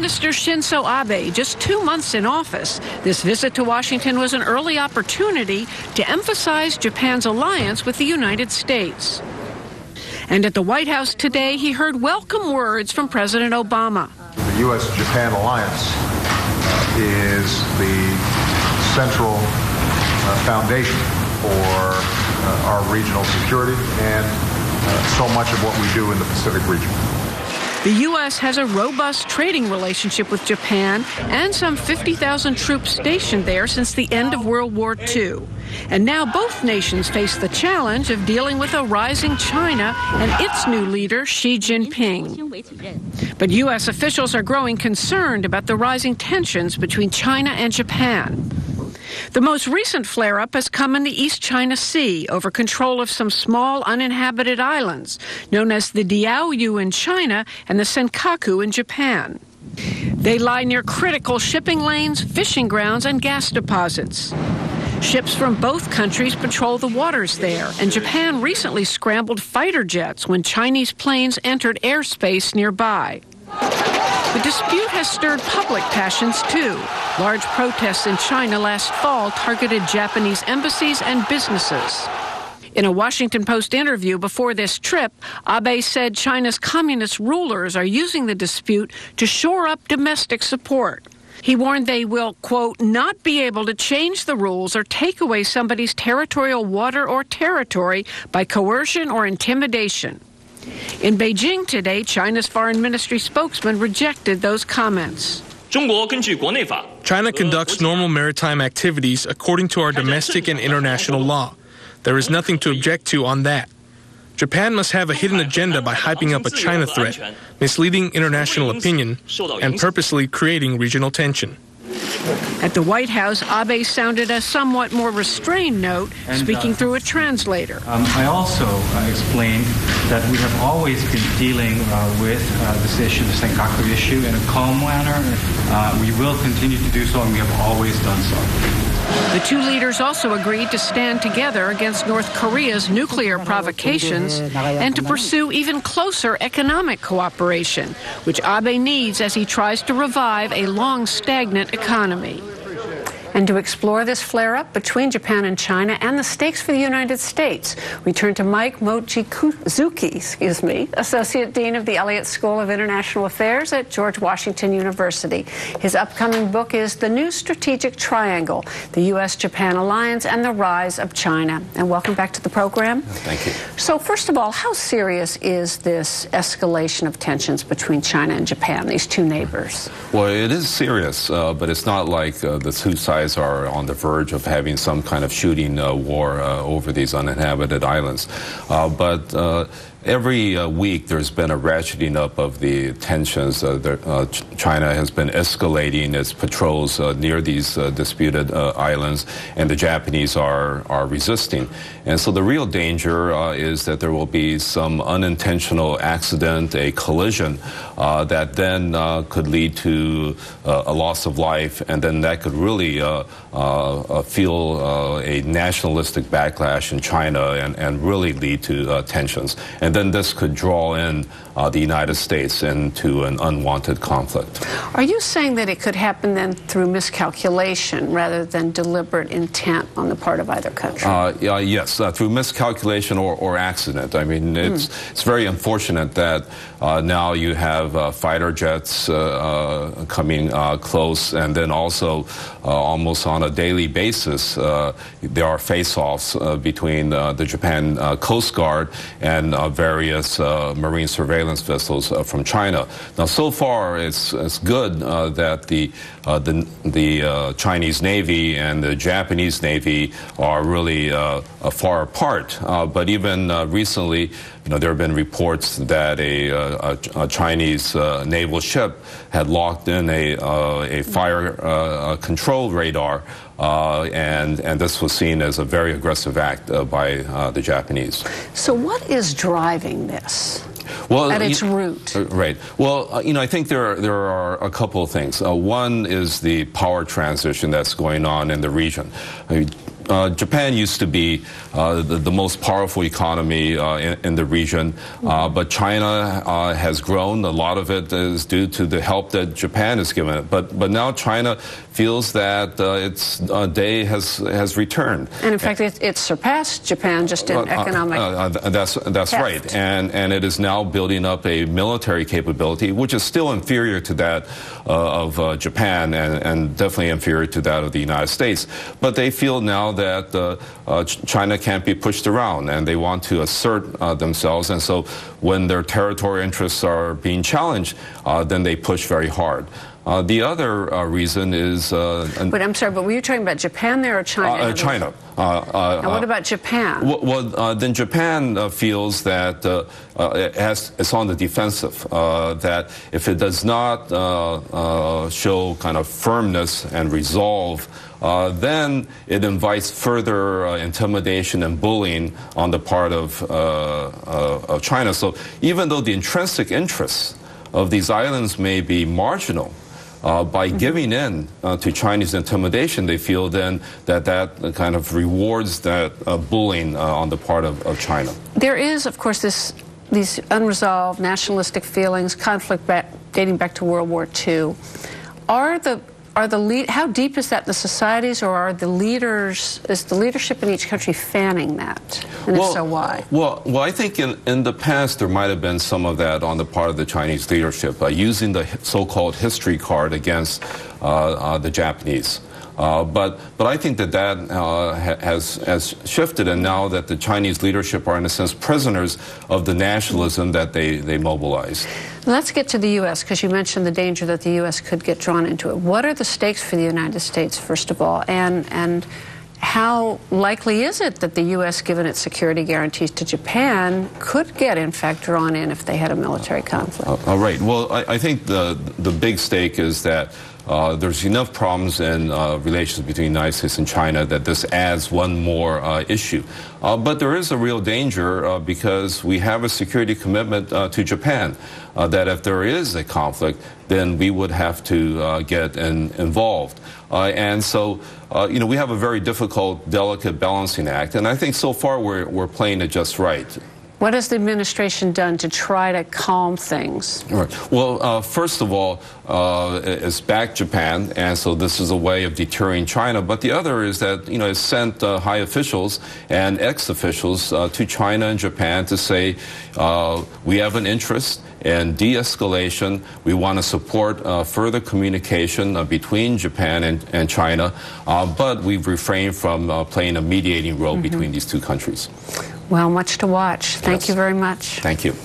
Minister Shinzo Abe, just 2 months in office, this visit to Washington was an early opportunity to emphasize Japan's alliance with the United States. And at the White House today, he heard welcome words from President Obama. The U.S.-Japan alliance is the central foundation for our regional security and so much of what we do in the Pacific region. The U.S. has a robust trading relationship with Japan and some 50,000 troops stationed there since the end of World War II. And now both nations face the challenge of dealing with a rising China and its new leader, Xi Jinping. But U.S. officials are growing concerned about the rising tensions between China and Japan. The most recent flare-up has come in the East China Sea over control of some small uninhabited islands known as the Diaoyu in China and the Senkaku in Japan. They lie near critical shipping lanes, fishing grounds, and gas deposits. Ships from both countries patrol the waters there, and Japan recently scrambled fighter jets when Chinese planes entered airspace nearby. The dispute has stirred public passions, too. Large protests in China last fall targeted Japanese embassies and businesses. In a Washington Post interview before this trip, Abe said China's communist rulers are using the dispute to shore up domestic support. He warned they will, quote, not be able to change the rules or take away somebody's territorial water or territory by coercion or intimidation. In Beijing today, China's foreign ministry spokesman rejected those comments. China conducts normal maritime activities according to our domestic and international law. There is nothing to object to on that. Japan must have a hidden agenda by hyping up a China threat, misleading international opinion, and purposely creating regional tension. At the White House, Abe sounded a somewhat more restrained note, speaking through a translator. I also explained that we have always been dealing with this issue, the Senkaku issue, in a calm manner. We will continue to do so, and we have always done so. The two leaders also agreed to stand together against North Korea's nuclear provocations and to pursue even closer economic cooperation, which Abe needs as he tries to revive a long stagnant economy. And to explore this flare-up between Japan and China and the stakes for the United States, we turn to Mike Mochizuki, Associate Dean of the Elliott School of International Affairs at George Washington University. His upcoming book is The New Strategic Triangle, the U.S.-Japan Alliance and the Rise of China. And welcome back to the program. Thank you. So first of all, how serious is this escalation of tensions between China and Japan, these two neighbors? Well, it is serious, but it's not like the two sides are on the verge of having some kind of shooting war over these uninhabited islands. But every week there's been a ratcheting up of the tensions. China has been escalating its patrols near these disputed islands, and the Japanese are resisting. And so the real danger is that there will be some unintentional accident, a collision, that then could lead to a loss of life, and then that could really fuel a nationalistic backlash in China and really lead to tensions. And then this could draw in the United States into an unwanted conflict. Are you saying that it could happen then through miscalculation rather than deliberate intent on the part of either country? Yes, through miscalculation or accident. I mean, it's very unfortunate that now you have fighter jets coming close, and then also almost on a daily basis there are face-offs between the Japan Coast Guard and various marine surveillance vessels from China. Now, so far, it's good that the Chinese Navy and the Japanese Navy are really far apart. But even recently, there have been reports that a Chinese naval ship had locked in a fire control radar, and this was seen as a very aggressive act by the Japanese. So what is driving this? Well, at its root. Right. Well, I think there are a couple of things. One is the power transition that's going on in the region. Japan used to be the most powerful economy in the region, but China has grown. A lot of it is due to the help that Japan has given it. But now China feels that its day has returned. And in fact, it's surpassed Japan just in economic. That's right. And it is now building up a military capability, which is still inferior to that of Japan and definitely inferior to that of the United States. But they feel now that China can't be pushed around, and they want to assert themselves. And so when their territorial interests are being challenged, then they push very hard. The other reason is... but I'm sorry, but were you talking about Japan there or China? China. And what about Japan? Well, then Japan feels that it's on the defensive, that if it does not show kind of firmness and resolve, then it invites further intimidation and bullying on the part of China. So even though the intrinsic interests of these islands may be marginal, by giving in to Chinese intimidation, they feel then that kind of rewards that bullying on the part of China. There is, of course, these unresolved nationalistic feelings, conflict dating back to World War II. How deep is that in the societies, or is the leadership in each country fanning that? And if so, why? Well, I think in the past there might have been some of that on the part of the Chinese leadership, using the so-called history card against the Japanese. But I think that has shifted, and now that the Chinese leadership are, in a sense, prisoners of the nationalism that they mobilized. Let's get to the U.S., because you mentioned the danger that the U.S. could get drawn into it. What are the stakes for the United States, first of all, and how likely is it that the U.S., given its security guarantees to Japan, could get, in fact, drawn in if they had a military conflict? All right. Well, I think the big stake is that there's enough problems in relations between the United States and China that this adds one more issue. But there is a real danger because we have a security commitment to Japan that if there is a conflict, then we would have to get involved. And so, we have a very difficult, delicate balancing act. And I think so far we're playing it just right. What has the administration done to try to calm things? Right. Well, first of all, it's backed Japan, and so this is a way of deterring China. But the other is that, it's sent high officials and ex-officials to China and Japan to say, we have an interest in de-escalation. We want to support further communication between Japan and China, but we've refrained from playing a mediating role between these two countries. Well, much to watch. Thank you very much. Thank you.